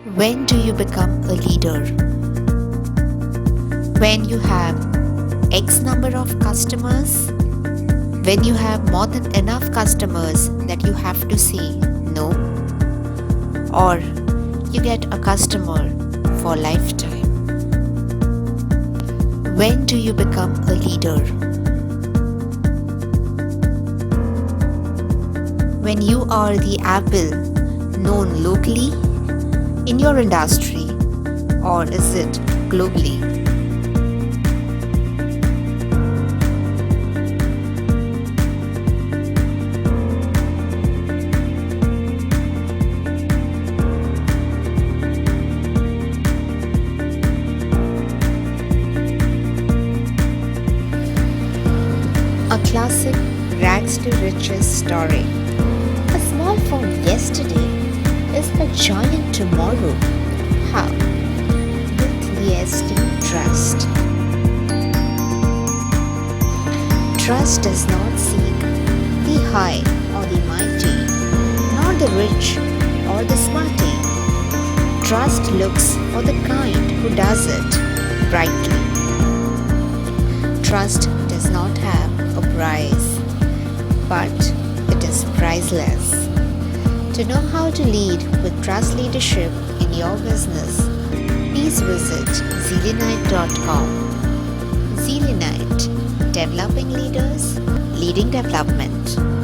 When do you become a leader? When you have X number of customers? When you have more than enough customers that you have to say no? Or you get a customer for lifetime? When do you become a leader? When you are the apple known locally in your industry, or is it globally? A classic rags to riches story. A small firm yesterday is a giant tomorrow. How? With lasting trust. Trust does not seek the high or the mighty, nor the rich or the smarty. Trust looks for the kind who does it brightly. Trust does not have a price, but it is priceless. To know how to lead with trust leadership in your business, please visit Zillionite.com. Zillionite, developing leaders, leading development.